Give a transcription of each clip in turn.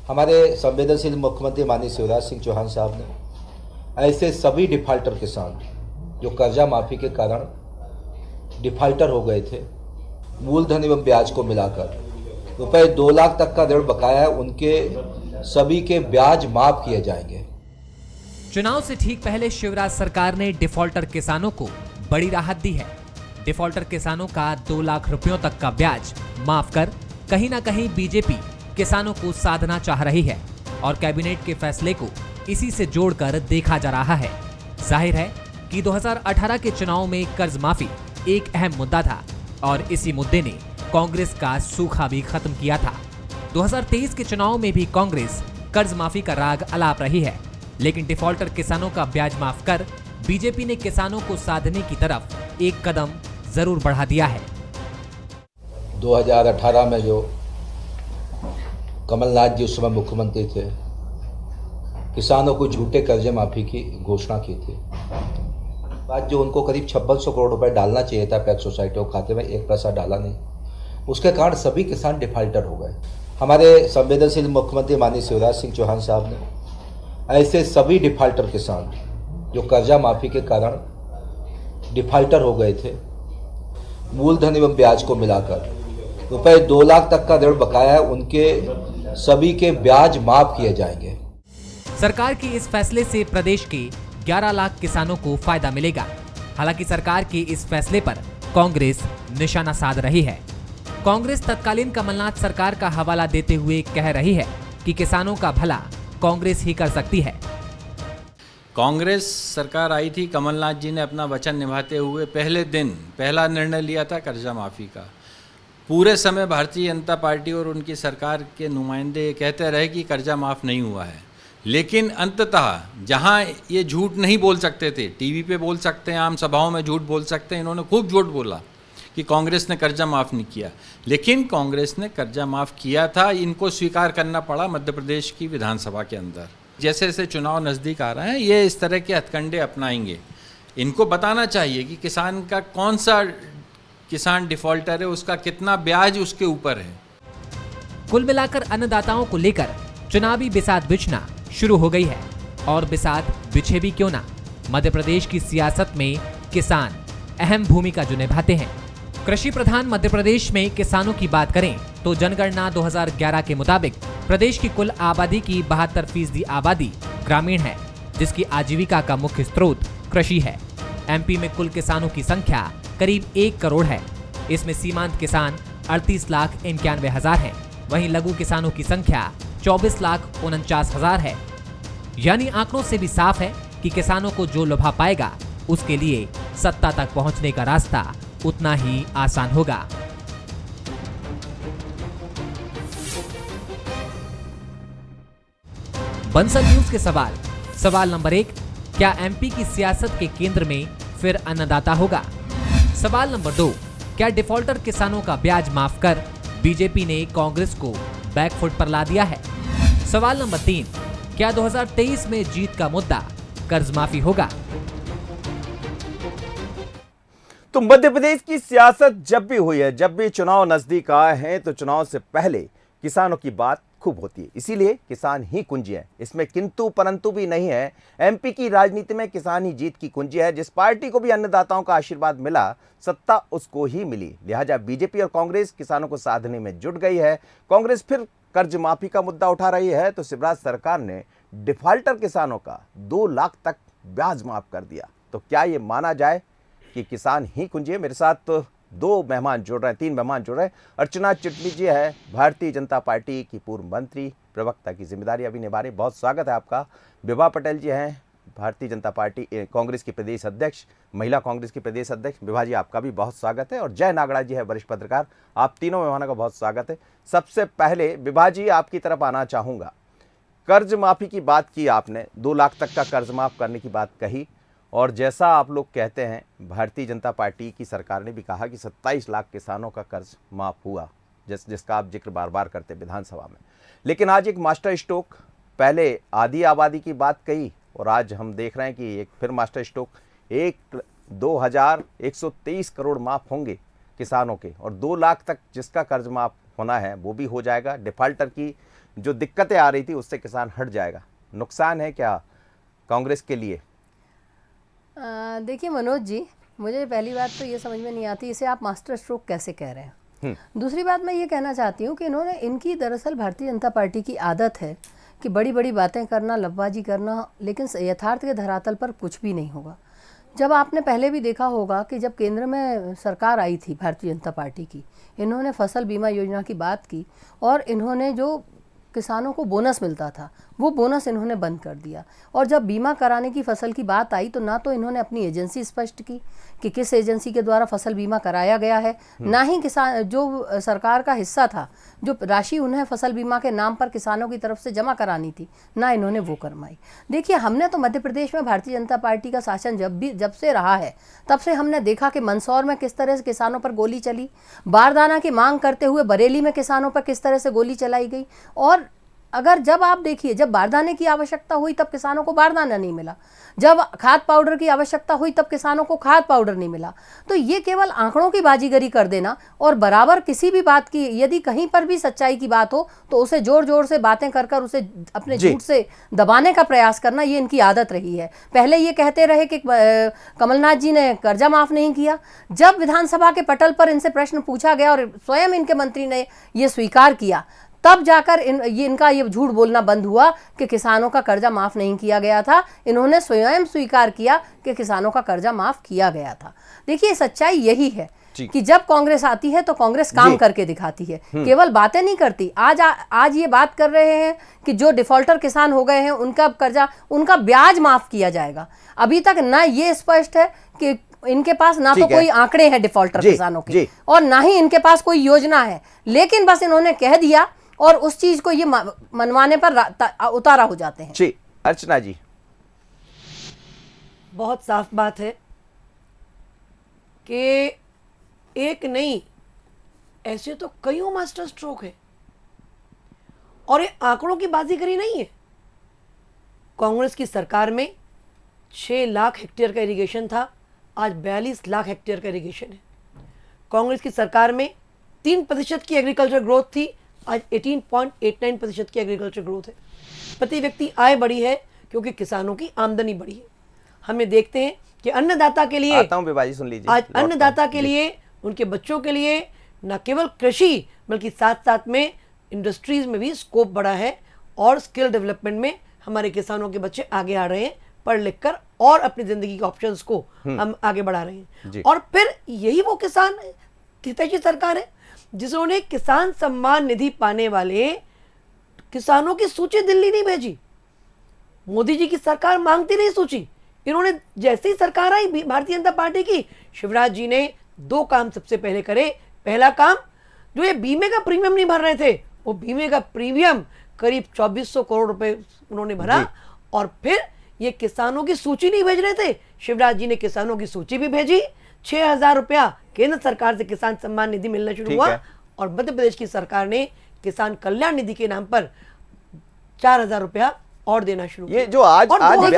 हमारे संवेदनशील मुख्यमंत्री माननीय शिवराज सिंह चौहान साहब ने ऐसे सभी डिफाल्टर किसान जो कर्जा माफी के कारण डिफाल्टर हो गए थे, मूलधन एवं ब्याज को मिलाकर रुपए 2 लाख तक का ऋण बकाया है, उनके सभी के ब्याज माफ किए जाएंगे। चुनाव से ठीक पहले शिवराज सरकार ने डिफॉल्टर किसानों को बड़ी राहत दी है। डिफॉल्टर किसानों का 2 लाख रुपयों तक का ब्याज माफ कर कहीं ना कहीं बीजेपी किसानों को साधना चाह रही है और कैबिनेट के फैसले को इसी से जोड़कर देखा जा रहा है। जाहिर है कि 2018 के चुनाव में कर्ज माफी एक अहम मुद्दा था और इसी मुद्दे ने कांग्रेस का सूखा भी खत्म किया था। 2023 के चुनाव में भी कांग्रेस कर्ज माफी का राग अलाप रही है, लेकिन डिफॉल्टर किसानों का ब्याज माफ कर बीजेपी ने किसानों को साधने की तरफ एक कदम जरूर बढ़ा दिया है। 2018 में जो कमलनाथ जी उस समय मुख्यमंत्री थे, किसानों को झूठे कर्जे माफी की घोषणा की थी। बाद जो उनको करीब 5600 करोड़ रुपए डालना चाहिए था पैक्स सोसाइटियों के खाते में, 1 पैसा डाला नहीं। उसके कारण सभी किसान डिफाल्टर हो गए। हमारे संवेदनशील मुख्यमंत्री माननीय शिवराज सिंह चौहान साहब ने ऐसे सभी डिफाल्टर किसान जो कर्जा माफी के कारण डिफाल्टर हो गए थे, मूलधन एवं ब्याज को मिलाकर रुपए 2 लाख तक का ऋण बकाया है, उनके सभी के ब्याज माफ किए जाएंगे। सरकार के इस फैसले से प्रदेश के 11 लाख किसानों को फायदा मिलेगा। हालांकि सरकार के इस फैसले पर कांग्रेस निशाना साध रही है। कांग्रेस तत्कालीन कमलनाथ सरकार का हवाला देते हुए कह रही है कि किसानों का भला कांग्रेस ही कर सकती है। कांग्रेस सरकार आई थी, कमलनाथ जी ने अपना वचन निभाते हुए पहले दिन पहला निर्णय लिया था कर्जा माफ़ी का। पूरे समय भारतीय जनता पार्टी और उनकी सरकार के नुमाइंदे कहते रहे कि कर्जा माफ़ नहीं हुआ है, लेकिन अंततः जहां ये झूठ नहीं बोल सकते थे, टीवी पे बोल सकते हैं, आम सभाओं में झूठ बोल सकते हैं, इन्होंने खूब झूठ बोला कि कांग्रेस ने कर्जा माफ़ नहीं किया। लेकिन कांग्रेस ने कर्जा माफ़ किया था, इनको स्वीकार करना पड़ा मध्य प्रदेश की विधानसभा के अंदर। जैसे जैसे चुनाव नज़दीक आ रहे हैं, ये इस तरह के हथकंडे अपनाएंगे। इनको बताना चाहिए कि किसान का कौन सा किसान डिफॉल्टर है, उसका कितना ब्याज उसके ऊपर है। कुल मिलाकर अन्नदाताओं को लेकर चुनावी बिसात बिछना शुरू हो गई है, और बिसात बिछे भी क्यों ना, मध्य प्रदेश की सियासत में किसान अहम भूमिका जो निभाते हैं। कृषि प्रधान मध्य प्रदेश में किसानों की बात करें तो जनगणना 2011 के मुताबिक प्रदेश की कुल आबादी की 72% आबादी ग्रामीण है, जिसकी आजीविका का मुख्य स्रोत कृषि है। एमपी में कुल किसानों की संख्या करीब 1 करोड़ है। इसमें सीमांत किसान 38,91,000 है, वहीं लघु किसानों की संख्या 24,49,000 है। यानी आंकड़ों से भी साफ है कि किसानों को जो लुभा पाएगा उसके लिए सत्ता तक पहुंचने का रास्ता उतना ही आसान होगा। बंसल न्यूज के सवाल नंबर 1, क्या एमपी की सियासत के केंद्र में फिर अन्नदाता होगा? सवाल नंबर 2, क्या डिफॉल्टर किसानों का ब्याज माफ कर बीजेपी ने कांग्रेस को बैकफुट पर ला दिया है? सवाल नंबर 3, क्या 2023 में जीत का मुद्दा कर्ज माफी होगा? तो मध्य प्रदेश की सियासत जब भी हुई है, जब भी चुनाव नजदीक आए हैं, तो चुनाव से पहले किसानों की बात खूब होती है। इसीलिए किसान ही कुंजी है, इसमें किंतु परंतु भी नहीं है। एमपी की राजनीति में किसान ही जीत की कुंजी है। जिस पार्टी को भी अन्नदाताओं का आशीर्वाद मिला, सत्ता उसको ही मिली। लिहाजा बीजेपी और कांग्रेस किसानों को साधने में जुट गई है। कांग्रेस फिर कर्ज माफी का मुद्दा उठा रही है, तो शिवराज सरकार ने डिफॉल्टर किसानों का 2 लाख तक ब्याज माफ कर दिया। तो क्या ये माना जाए कि किसान ही कुंजी है? मेरे साथ 2 मेहमान जुड़ रहे हैं, 3 मेहमान जुड़ रहे हैं। अर्चना चिटनी जी है, भारतीय जनता पार्टी की पूर्व मंत्री, प्रवक्ता की जिम्मेदारी अभी निभा रही। बहुत स्वागत है आपका। विभा पटेल जी हैं, भारतीय जनता पार्टी कांग्रेस की प्रदेश अध्यक्ष, महिला कांग्रेस की प्रदेश अध्यक्ष। विभा जी, आपका भी बहुत स्वागत है। और जय नागड़ा जी है, वरिष्ठ पत्रकार। आप तीनों मेहमानों का बहुत स्वागत है। सबसे पहले विभा जी, आपकी तरफ आना चाहूँगा। कर्ज माफी की बात की आपने, 2 लाख तक का कर्ज माफ करने की बात कही, और जैसा आप लोग कहते हैं, भारतीय जनता पार्टी की सरकार ने भी कहा कि 27 लाख किसानों का कर्ज माफ हुआ, जिसका आप जिक्र बार बार करते विधानसभा में। लेकिन आज एक मास्टर स्ट्रोक, पहले आधी आबादी की बात कही और आज हम देख रहे हैं कि एक फिर मास्टर स्ट्रोक, 2123 करोड़ माफ होंगे किसानों के, और 2 लाख तक जिसका कर्ज माफ होना है वो भी हो जाएगा। डिफाल्टर की जो दिक्कतें आ रही थी उससे किसान हट जाएगा। नुकसान है क्या कांग्रेस के लिए? देखिए मनोज जी, मुझे पहली बात तो ये समझ में नहीं आती इसे आप मास्टर स्ट्रोक कैसे कह रहे हैं। दूसरी बात मैं ये कहना चाहती हूँ कि इनकी दरअसल भारतीय जनता पार्टी की आदत है कि बड़ी बड़ी बातें करना, लफ्बाजी करना, लेकिन यथार्थ के धरातल पर कुछ भी नहीं होगा। जब आपने पहले भी देखा होगा कि जब केंद्र में सरकार आई थी भारतीय जनता पार्टी की, इन्होंने फसल बीमा योजना की बात की और इन्होंने जो किसानों को बोनस मिलता था वो बोनस इन्होंने बंद कर दिया। और जब बीमा कराने की फसल की बात आई तो ना तो इन्होंने अपनी एजेंसी स्पष्ट की कि किस एजेंसी के द्वारा फसल बीमा कराया गया है, ना ही किसान जो सरकार का हिस्सा था, जो राशि उन्हें फसल बीमा के नाम पर किसानों की तरफ से जमा करानी थी, ना इन्होंने वो करवाई। देखिए, हमने तो मध्य प्रदेश में भारतीय जनता पार्टी का शासन जब से रहा है तब से हमने देखा कि मंदसौर में किस तरह से किसानों पर गोली चली, बारदाना की मांग करते हुए बरेली में किसानों पर किस तरह से गोली चलाई गई। और अगर जब आप देखिए, जब बारदाने की आवश्यकता हुई तब किसानों को बारदाना नहीं मिला, जब खाद पाउडर की आवश्यकता हुई तब किसानों को खाद पाउडर नहीं मिला। तो ये केवल आंकड़ों की बाजीगरी कर देना और बराबर किसी भी बात की, यदि कहीं पर भी सच्चाई की बात हो तो उसे जोर जोर से बातें कर कर उसे अपने झूठ से दबाने का प्रयास करना, ये इनकी आदत रही है। पहले ये कहते रहे कि कमलनाथ जी ने कर्जा माफ नहीं किया। जब विधानसभा के पटल पर इनसे प्रश्न पूछा गया और स्वयं इनके मंत्री ने ये स्वीकार किया, तब जाकर इनका ये झूठ बोलना बंद हुआ कि किसानों का कर्जा माफ नहीं किया गया था। इन्होंने स्वयं स्वीकार किया कि किसानों का कर्जा माफ किया गया था। देखिए, सच्चाई यही है कि जब कांग्रेस आती है तो कांग्रेस काम करके दिखाती है, केवल बातें नहीं करती। आज ये बात कर रहे हैं कि जो डिफॉल्टर किसान हो गए हैं उनका कर्जा, उनका ब्याज माफ किया जाएगा। अभी तक ना ये स्पष्ट है कि इनके पास ना तो कोई आंकड़े हैं डिफॉल्टर किसानों के और ना ही इनके पास कोई योजना है, लेकिन बस इन्होंने कह दिया और उस चीज को ये मनवाने पर उतारा हो जाते हैं। जी, अर्चना जी। बहुत साफ बात है कि एक नहीं, ऐसे तो कईयों मास्टर स्ट्रोक है और ये आंकड़ों की बाजीगरी नहीं है। कांग्रेस की सरकार में 6 लाख हेक्टेयर का इरिगेशन था, आज 42 लाख हेक्टेयर का इरिगेशन है। कांग्रेस की सरकार में 3% की एग्रीकल्चर ग्रोथ थी, आज 18.89% की एग्रीकल्चर ग्रोथ है। प्रति व्यक्ति आय बढ़ी है क्योंकि किसानों की आमदनी बढ़ी है। हमें देखते हैं कि अन्नदाता के लिए, आता हूं बेबाजी, सुन लीजिए, आज अन्नदाता के लिए, उनके बच्चों के लिए न केवल कृषि बल्कि साथ साथ में इंडस्ट्रीज में भी स्कोप बढ़ा है और स्किल डेवलपमेंट में हमारे किसानों के बच्चे आगे आ रहे हैं पढ़ लिख कर और अपनी जिंदगी के ऑप्शंस को हम आगे बढ़ा रहे हैं। और फिर यही वो किसान हितैषी सरकार है जिन्होंने किसान सम्मान निधि पाने वाले किसानों की सूची दिल्ली नहीं भेजी। मोदी जी की सरकार मांगती नहीं सूची, इन्होंने जैसी सरकार आई भारतीय जनता पार्टी की, शिवराज जी ने 2 काम सबसे पहले करे। पहला काम, जो ये बीमे का प्रीमियम नहीं भर रहे थे, वो बीमे का प्रीमियम करीब 2400 करोड़ रुपए उन्होंने भरा। और फिर ये किसानों की सूची नहीं भेज रहे थे, शिवराज जी ने किसानों की सूची भी भेजी। 6000 रुपया केंद्र सरकार से किसान सम्मान निधि मिलना शुरू हुआ और मध्य प्रदेश की सरकार ने किसान कल्याण निधि के नाम पर 4000 रुपया और देना शुरू किया। ये जो आज और आज की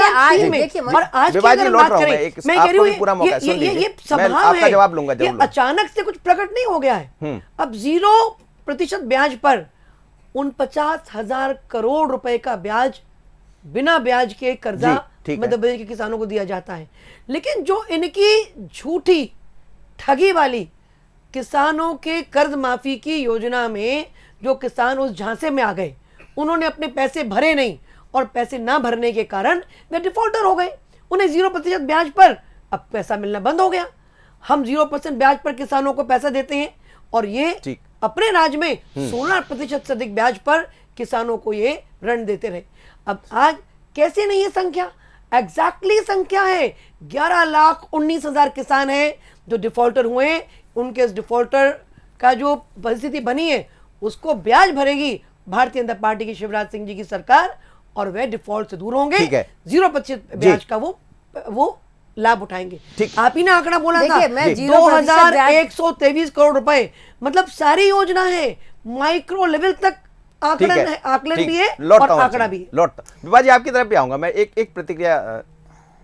अगर बात करें, मैं कह रही हूँ ये संभाव है, जवाब लूंगा, ये अचानक से कुछ प्रकट नहीं हो गया है। अब 0% ब्याज पर 49,000 करोड़ रुपए का ब्याज, बिना ब्याज के कर्जा मध्य प्रदेश के किसानों को दिया जाता है। लेकिन जो इनकी झूठी ठगी वाली किसानों के कर्ज माफी की योजना में जो किसान उस झांसे में आ गए, उन्होंने अपने पैसे भरे नहीं और पैसे ना भरने के कारण वे डिफॉल्टर हो गए। उन्हें 0% ब्याज पर अब पैसा मिलना बंद हो गया। हम 0% ब्याज पर किसानों को पैसा देते हैं और ये अपने राज्य में 16% से अधिक ब्याज पर किसानों को ये ऋण देते रहे। अब आज कैसे नहीं है संख्या, एग्जैक्टली संख्या है 11,19,000 किसान हैं जो डिफॉल्टर हुए। उनके इस डिफॉल्टर का जो परिस्थिति बनी है उसको ब्याज भरेगी भारतीय जनता पार्टी की शिवराज सिंह जी की सरकार और वे डिफॉल्ट से दूर होंगे। 0% ब्याज का वो लाभ उठाएंगे। आप ही ने आंकड़ा बोला था 2123 करोड़ रुपए, मतलब सारी योजना है, माइक्रो लेवल तक आकलन भी है और आंकड़ा भी है। विभाजी आपकी तरफ भी आऊंगा मैं, एक प्रतिक्रिया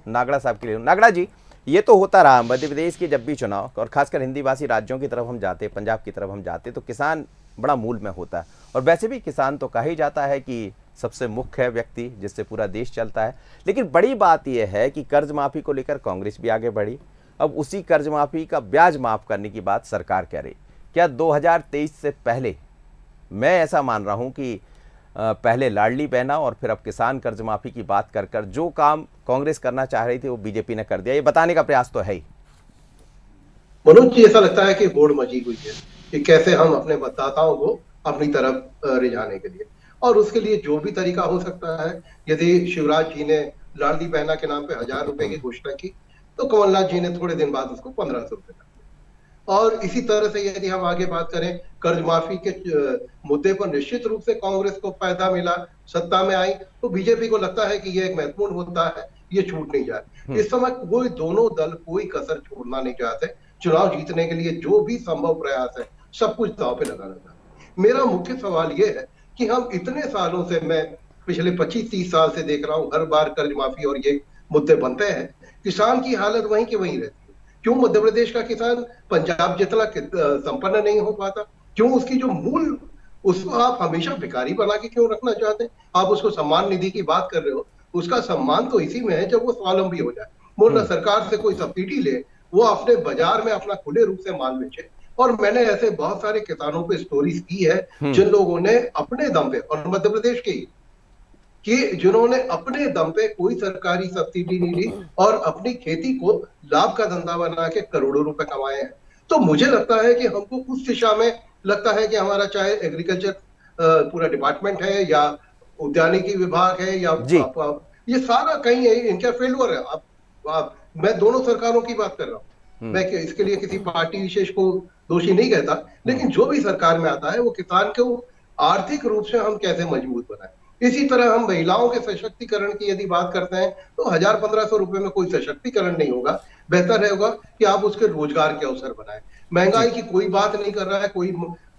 नागड़ा साहब के लिए। नागड़ा जी, ये तो होता रहा मध्य प्रदेश के जब भी चुनाव, और खासकर हिंदी भाषी राज्यों की तरफ हम जाते, पंजाब की तरफ हम जाते, तो किसान बड़ा मूल में होता है। और वैसे भी किसान तो कहा ही जाता है कि सबसे मुख्य व्यक्ति जिससे पूरा देश चलता है। लेकिन बड़ी बात यह है कि कर्ज माफ़ी को लेकर कांग्रेस भी आगे बढ़ी। अब उसी कर्ज माफ़ी का ब्याज माफ़ करने की बात सरकार कह रही। क्या 2023 से पहले, मैं ऐसा मान रहा हूं कि पहले लाडली बहना और फिर अब किसान कर्ज माफ़ी की बात कर कर जो काम कांग्रेस करना चाह रही थी वो बीजेपी ने कर दिया, ये बताने का प्रयास तो है ही। मनोज जी, ऐसा लगता है कि बोर्ड मची हुई है कि कैसे हम अपने मतदाताओं को अपनी तरफ रिझाने के लिए, और उसके लिए जो भी तरीका हो सकता है। यदि शिवराज जी ने लाडली बहना के नाम पे 1000 रुपए की घोषणा की, तो कमलनाथ जी ने थोड़े दिन बाद उसको 1500 रुपए कर दिया। और इसी तरह से यदि हम आगे बात करें कर्ज माफी के मुद्दे पर, निश्चित रूप से कांग्रेस को फायदा मिला, सत्ता में आई, तो बीजेपी को लगता है कि ये एक महत्वपूर्ण मुद्दा है, ये छूट नहीं जाए। इस समय कोई दोनों दल कोई कसर छोड़ना नहीं चाहते। चुनाव जीतने के लिए जो भी संभव प्रयास है सब कुछ दांव पे लगाना चाहते। मेरा मुख्य सवाल ये है कि हम इतने सालों से, मैं पिछले 25-30 साल से देख रहा हूं, हर बार कर्ज माफी और ये मुद्दे बनते हैं, किसान की हालत वहीं की वहीं रहती है। क्यों मध्य प्रदेश का किसान पंजाब जितना संपन्न नहीं हो पाता? क्यों उसकी जो मूल, उसको आप हमेशा भिखारी बना के क्यों रखना चाहते हैं? आप उसको सम्मान निधि की बात कर रहे हो, उसका सम्मान तो इसी में है जब वो स्वावलंबी हो जाए, वो न सरकार से कोई सब्सिडी ले, वो अपने बाजार में अपना खुले रूप से माल बेचे। और मैंने ऐसे बहुत सारे किसानों पे स्टोरीज की है जिन लोगों ने अपने दम पे, और मध्य प्रदेश के ही, कि जिन्होंने अपने दम पे कोई सरकारी सब्सिडी नहीं ली और अपनी खेती को लाभ का धंधा बना के करोड़ों रुपए कमाए हैं। तो मुझे लगता है कि हमको उस दिशा में लगता है कि हमारा चाहे एग्रीकल्चर पूरा डिपार्टमेंट है या उद्यानिकी विभाग है या ये सारा कहीं इनका फेल्यूर है। मैं दोनों सरकारों की बात कर रहा हूँ, मैं इसके लिए किसी पार्टी विशेष को दोषी नहीं कहता, लेकिन जो भी सरकार में आता है वो किसान को आर्थिक रूप से हम कैसे मजबूत बनाए। इसी तरह हम महिलाओं के सशक्तिकरण की यदि बात करते हैं तो 1000-1500 रुपए में कोई सशक्तिकरण नहीं होगा। बेहतर होगा कि आप उसके रोजगार के अवसर बनाएं। महंगाई की कोई बात नहीं कर रहा है, कोई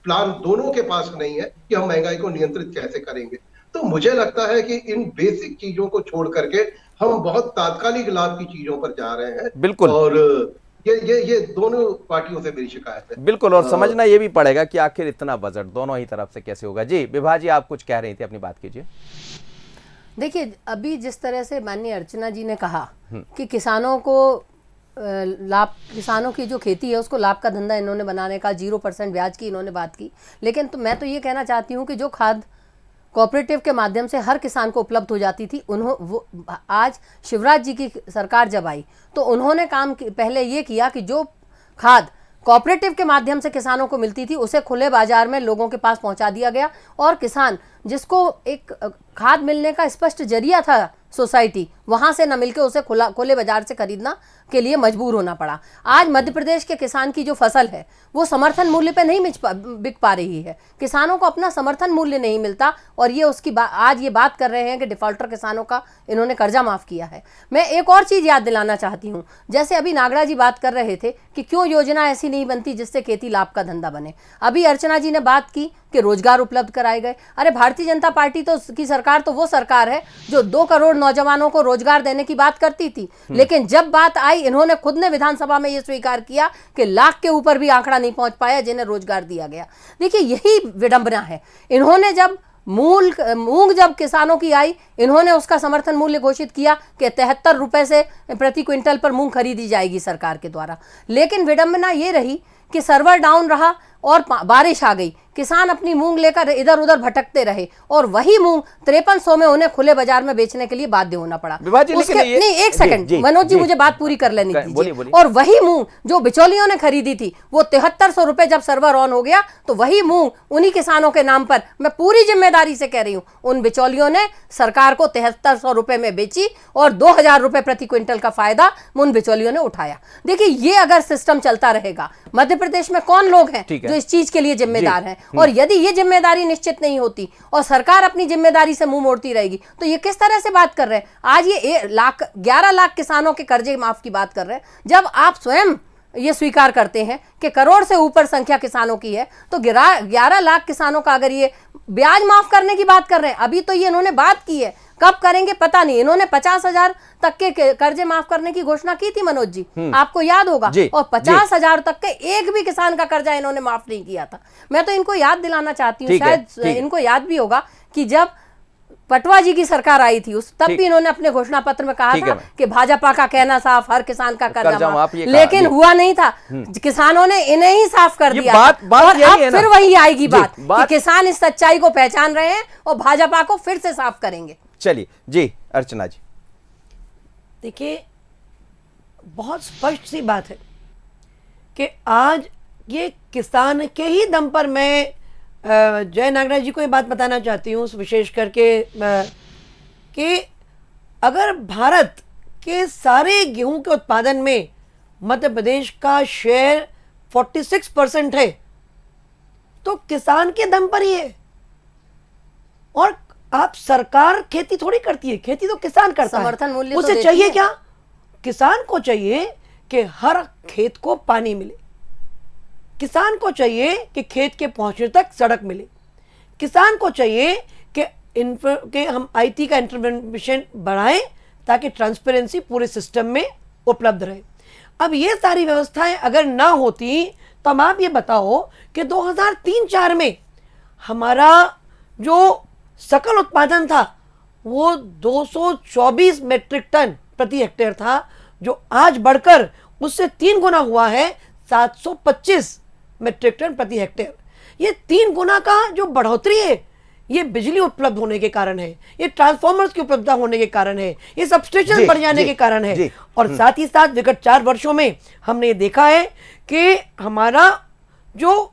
प्लान दोनों के पास नहीं है कि हम महंगाई को नियंत्रित कैसे करेंगे। तो मुझे लगता है कि इन बेसिक चीजों को छोड़ करके हम बहुत तात्कालिक लाभ की चीजों पर जा रहे हैं। बिल्कुल, और ये दोनों पार्टियों से मेरी शिकायत है। बिल्कुल, और समझना ये भी पड़ेगा कि आखिर इतना बजट दोनों ही तरफ से कैसे होगा। जी विभा जी, आप कुछ कह रही थी, अपनी बात कीजिए। देखिए, अभी जिस तरह से माननीय अर्चना जी ने कहा कि किसानों को लाभ, किसानों की जो खेती है उसको लाभ का धंधा इन्होंने बनाने का, 0% ब्याज की इन्होंने बात की। लेकिन तो मैं तो ये कहना चाहती हूँ कि जो खाद कोऑपरेटिव के माध्यम से हर किसान को उपलब्ध हो जाती थी, वो आज शिवराज जी की सरकार जब आई तो उन्होंने काम पहले ये किया कि जो खाद कोऑपरेटिव के माध्यम से किसानों को मिलती थी उसे खुले बाजार में लोगों के पास पहुंचा दिया गया, और किसान जिसको एक खाद मिलने का स्पष्ट जरिया था सोसाइटी, वहां से न मिलके उसे खुले बाजार से खरीदना के लिए मजबूर होना पड़ा। आज मध्य प्रदेश के किसान की जो फसल है वो समर्थन मूल्य पे नहीं बिक पा रही है, किसानों को अपना समर्थन मूल्य नहीं मिलता, और ये उसकी आज ये बात कर रहे हैं कि डिफॉल्टर किसानों का इन्होंने कर्जा माफ किया है। मैं एक और चीज़ याद दिलाना चाहती हूँ, जैसे अभी नागड़ा जी बात कर रहे थे कि क्यों योजना ऐसी नहीं बनती जिससे खेती लाभ का धंधा बने। अभी अर्चना जी ने बात की कि रोजगार उपलब्ध कराए गए। अरे भारतीय जनता पार्टी की सरकार तो वो सरकार है जो 2 करोड़ नौजवानों को रोजगार देने की बात करती थी, लेकिन जब बात आई, इन्होंने खुद ने विधानसभा में ये स्वीकार किया कि लाख के ऊपर भी आंकड़ा नहीं पहुंच पाया जिन्हें रोजगार दिया गया। देखिए, यही विडंबना है। इन्होंने जब मूंग जब किसानों की आई, इन्होंने उसका समर्थन मूल्य घोषित किया कि 73 रुपए से प्रति क्विंटल पर मूंग खरीदी जाएगी सरकार के द्वारा, लेकिन विडंबना ये रही कि सर्वर डाउन रहा और बारिश आ गई, किसान अपनी मूंग लेकर इधर उधर भटकते रहे, और वही मूंग 5300 में उन्हें खुले बाजार में बेचने के लिए बाध्य होना पड़ा। नहीं, एक सेकंड मनोज जी, मुझे बात पूरी कर लेने दीजिए। और वही मूंग जो बिचौलियों ने खरीदी थी वो 7300 रुपए जब सर्वर ऑन हो गया तो वही मूंग उन्हीं किसानों के नाम पर, मैं पूरी जिम्मेदारी से कह रही हूं, उन बिचौलियों ने सरकार को 7300 रुपए में बेची और 2000 रुपए प्रति क्विंटल का फायदा उन बिचौलियों ने उठाया। देखिए, ये अगर सिस्टम चलता रहेगा, मध्य प्रदेश में कौन लोग हैं जो इस चीज के लिए जिम्मेदार हैं? और यदि ये जिम्मेदारी निश्चित नहीं होती और सरकार अपनी जिम्मेदारी से मुंह मोड़ती रहेगी तो ये किस तरह से बात कर रहे हैं? आज ये 11 लाख किसानों के कर्जे माफ की बात कर रहे हैं, जब आप स्वयं ये स्वीकार करते हैं कि करोड़ से ऊपर संख्या किसानों की है, तो 11 लाख किसानों का अगर ये ब्याज माफ करने की बात कर रहे हैं, अभी तो ये इन्होंने बात की है, कब करेंगे पता नहीं। इन्होंने 50,000 तक के कर्जे माफ करने की घोषणा की थी मनोज जी, आपको याद होगा, और 50,000 तक के एक भी किसान का कर्जा इन्होंने माफ नहीं किया था। मैं तो इनको याद दिलाना चाहती हूँ, शायद इनको याद भी होगा कि जब पटवा जी की सरकार आई थी तब भी इन्होंने अपने घोषणा पत्र में कहा था कि भाजपा का कहना साफ, हर किसान का कर्जा माफ, लेकिन हुआ नहीं था। किसानों ने इन्हें ही साफ कर दिया और अब फिर वही आएगी बात कि किसान इस सच्चाई को पहचान रहे हैं और भाजपा को फिर से साफ करेंगे। चलिए जी अर्चना जी। देखिए, बहुत स्पष्ट सी बात है कि आज ये किसान के ही दम पर मैं जय नागराज जी को ये बात बताना चाहती हूँ विशेष करके कि अगर भारत के सारे गेहूं के उत्पादन में मध्य प्रदेश का शेयर 46% है तो किसान के दम पर ही है। और आप सरकार खेती थोड़ी करती है, खेती तो किसान करता है। समर्थन मूल्य उसे चाहिए क्या? किसान को चाहिए कि हर खेत को पानी मिले, किसान को चाहिए कि खेत के पहुंचने तक सड़क मिले, किसान को चाहिए कि हम आईटी का इंटरवेंशन बढ़ाएं ताकि ट्रांसपेरेंसी पूरे सिस्टम में उपलब्ध रहे। अब ये सारी व्यवस्थाएं अगर ना होती तो हम आप ये बताओ कि 2003-04 में हमारा जो सकल उत्पादन था वो 224 मेट्रिक टन प्रति हेक्टेयर था, जो आज बढ़कर उससे 3 गुना हुआ है 725 मेट्रिक टन प्रति हेक्टेयर। ये 3 गुना का जो बढ़ोतरी है ये बिजली उपलब्ध होने के कारण है, ये ट्रांसफॉर्मर्स की उपलब्धता होने के कारण है, ये सबस्टेशन बढ़ जाने के कारण है। और साथ ही साथ विगत 4 वर्षों में हमने ये देखा है कि हमारा जो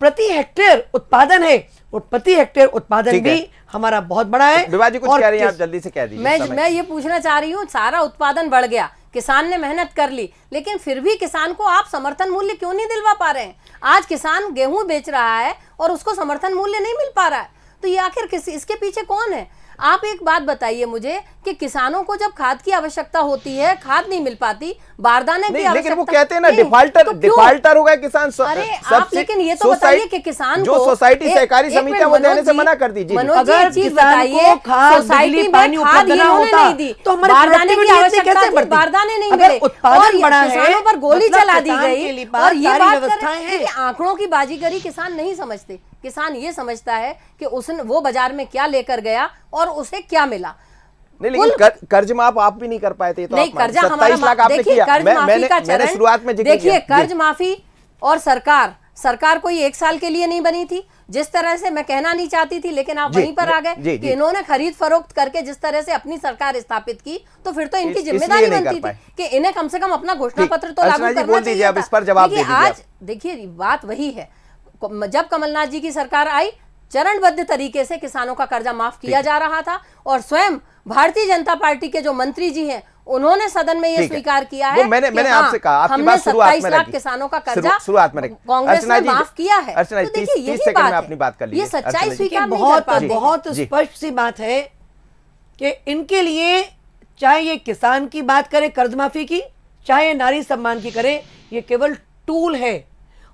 प्रति हेक्टेयर उत्पादन है और प्रति हेक्टेयर उत्पादन भी हमारा बहुत बड़ा है। विभा जी कुछ कह रही हैं, आप जल्दी से कह दीजिए। मैं ये पूछना चाह रही हूँ, सारा उत्पादन बढ़ गया, किसान ने मेहनत कर ली, लेकिन फिर भी किसान को आप समर्थन मूल्य क्यों नहीं दिलवा पा रहे हैं? आज किसान गेहूं बेच रहा है और उसको समर्थन मूल्य नहीं मिल पा रहा है, तो ये आखिर इसके पीछे कौन है? आप एक बात बताइए मुझे कि किसानों को जब खाद की आवश्यकता होती है, खाद नहीं मिल पाती, बारदाने की आवश्यकता, लेकिन वो कहते हैं ना डिफाल्टर हो गए किसान। अरे आप लेकिन ये तो बताइए कि किसान जो सोसाइटी सहकारी समितियां वो देने से मना कर दीजिए। अगर चीज बताइए सोसाइटी पानी उपलब्ध ना होता तो हमारे बारदाने की आवश्यकता थी, बारदाने नहीं मिले, उत्पादन बढ़ा है, किसानों पर गोली चला दी गई। और ये व्यवस्थाएं हैं, आंकड़ों की बाजीगरी किसान नहीं समझते। किसान ये समझता है कि उसने वो बाजार में क्या लेकर गया और उसे क्या मिला। नहीं, लेकिन कर्ज माफ आप भी नहीं कर पाए थे, तो नहीं, कर्जा हमारा, देखिए कर्ज माफी का चरण, शुरुआत में देखिए कर्ज माफी और सरकार कोई 1 साल के लिए नहीं बनी थी। जिस तरह से मैं कहना नहीं चाहती थी, लेकिन आप वहीं पर आ गए कि इन्होंने खरीद फरोख्त करके जिस तरह से अपनी सरकार स्थापित की, तो फिर तो इनकी जिम्मेदारी बनती थी कि इन्हें कम से कम अपना घोषणा पत्र तो लागू करना चाहिए था। आज देखिए बात वही है, जब कमलनाथ जी की सरकार आई, चरणबद्ध तरीके से किसानों का कर्जा माफ किया जा रहा था और स्वयं भारतीय जनता पार्टी के जो मंत्री जी हैं उन्होंने सदन में ये स्वीकार किया है। मैंने आपसे कहा, आपकी बात शुरुआत में 27 लाख किसानों का कर्जा कांग्रेस ने माफ किया है। तो देखिए यही बात है, ये सच्चाई स्वीकार बहुत स्पष्ट सी बात है कि इनके लिए चाहे ये किसान की बात करें कर्ज माफी की, चाहे नारी सम्मान की करें, ये केवल टूल है।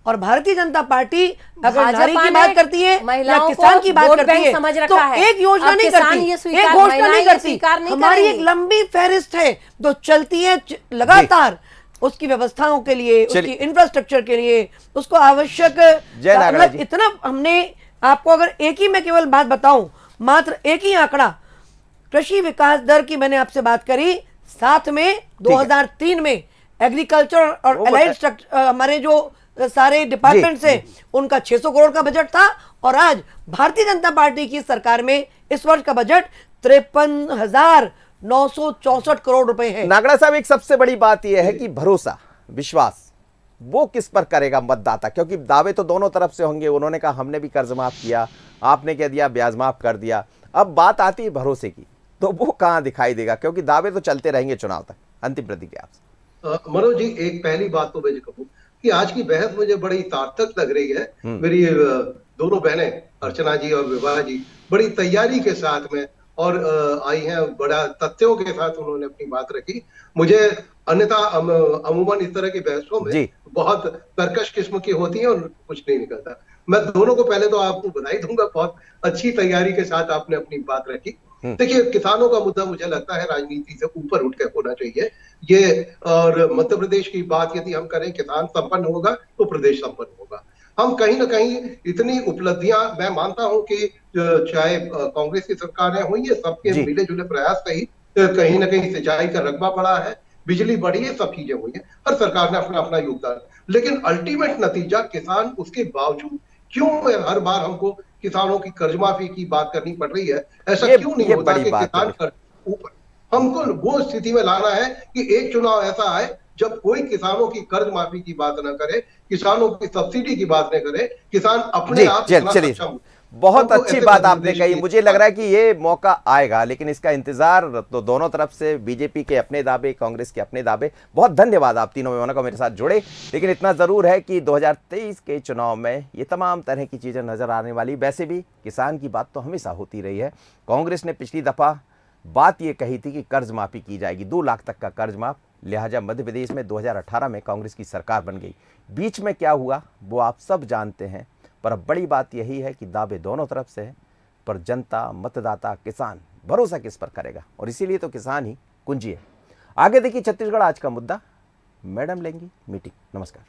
और भारतीय जनता पार्टी अगर नारी की बात करती है या किसान की बात करती है तो एक योजना नहीं करती, एक घोषणा नहीं करती। हमारी एक लंबी फहरिस्त है जो चलती है लगातार, उसकी व्यवस्थाओं के लिए, उसकी इंफ्रास्ट्रक्चर के लिए, उसको आवश्यक इतना। हमने आपको अगर एक ही मैं केवल बात बताऊं, मात्र एक ही आंकड़ा, कृषि विकास दर की मैंने आपसे बात करी, साथ में 2003 में एग्रीकल्चर और अलाइड हमारे जो सारे डिपार्टमेंट से उनका 600 करोड़ का बजट था, और आज भारतीय जनता पार्टी की सरकार में इस वर्ष का बजट 53,964 करोड़ रुपए है। नागड़ा साहब, एक सबसे बड़ी बात यह है कि भरोसा, विश्वास वो किस पर करेगा मतदाता, क्योंकि दावे तो दोनों तरफ से होंगे। उन्होंने कहा हमने भी कर्ज माफ किया, आपने कह दिया ब्याज माफ कर दिया। अब बात आती है भरोसे की, तो वो कहां दिखाई देगा, क्योंकि दावे तो चलते रहेंगे चुनाव तक। अंतिम प्रतिक्रिया आपसे। मनोज जी, एक पहली बात तो मैं कहूँ कि आज की बहस मुझे बड़ी सार्थक लग रही है। मेरी दोनों बहनें अर्चना जी और विभा जी बड़ी तैयारी के साथ में और आई हैं, बड़ा तथ्यों के साथ उन्होंने अपनी बात रखी। मुझे अन्यथा अमूमन इस तरह की बहसों में बहुत कर्कश किस्म की होती है और कुछ नहीं निकलता। मैं दोनों को पहले तो आपको बधाई दूंगा, बहुत अच्छी तैयारी के साथ आपने अपनी बात रखी। देखिए, किसानों का मुद्दा मुझे लगता है राजनीति से ऊपर उठ के होना चाहिए ये। और मध्य प्रदेश की बात यदि हम करें, किसान संपन्न होगा तो प्रदेश संपन्न होगा। हम कहीं ना कहीं इतनी उपलब्धियां, मैं मानता हूं कि चाहे कांग्रेस की सरकारें हुई है, सबके मिले जुले प्रयास से ही कहीं ना कहीं सिंचाई का रकबा बढ़ा है, बिजली बढ़ी है, सब चीजें हुई है, हर सरकार ने अपना अपना योगदान। लेकिन अल्टीमेट नतीजा किसान, उसके बावजूद क्यों हर बार हमको किसानों की कर्ज माफी की बात करनी पड़ रही है? ऐसा क्यों नहीं होता कि किसान कर्ज ऊपर, हमको वो स्थिति में लाना है कि एक चुनाव ऐसा आए जब कोई किसानों की कर्ज माफी की बात न करे, किसानों की सब्सिडी की बात न करे, किसान अपने आप चलिए, बहुत अच्छी बात आपने कही। मुझे लग रहा है कि ये मौका आएगा, लेकिन इसका इंतजार तो दोनों तरफ से, बीजेपी के अपने दावे, कांग्रेस के अपने दावे। बहुत धन्यवाद आप तीनों मेहमानों को मेरे साथ जुड़े। लेकिन इतना जरूर है कि 2023 के चुनाव में ये तमाम तरह की चीजें नजर आने वाली। वैसे भी किसान की बात तो हमेशा होती रही है। कांग्रेस ने पिछली दफा बात ये कही थी कि कर्ज माफी की जाएगी, 2 लाख तक का कर्ज माफ, लिहाजा मध्य प्रदेश में 2018 में कांग्रेस की सरकार बन गई। बीच में क्या हुआ वो आप सब जानते हैं, पर अब बड़ी बात यही है कि दावे दोनों तरफ से हैं, पर जनता, मतदाता, किसान भरोसा किस पर करेगा? और इसीलिए तो किसान ही कुंजी है। आगे देखिए छत्तीसगढ़ आज का मुद्दा, मैडम लेंगी मीटिंग। नमस्कार।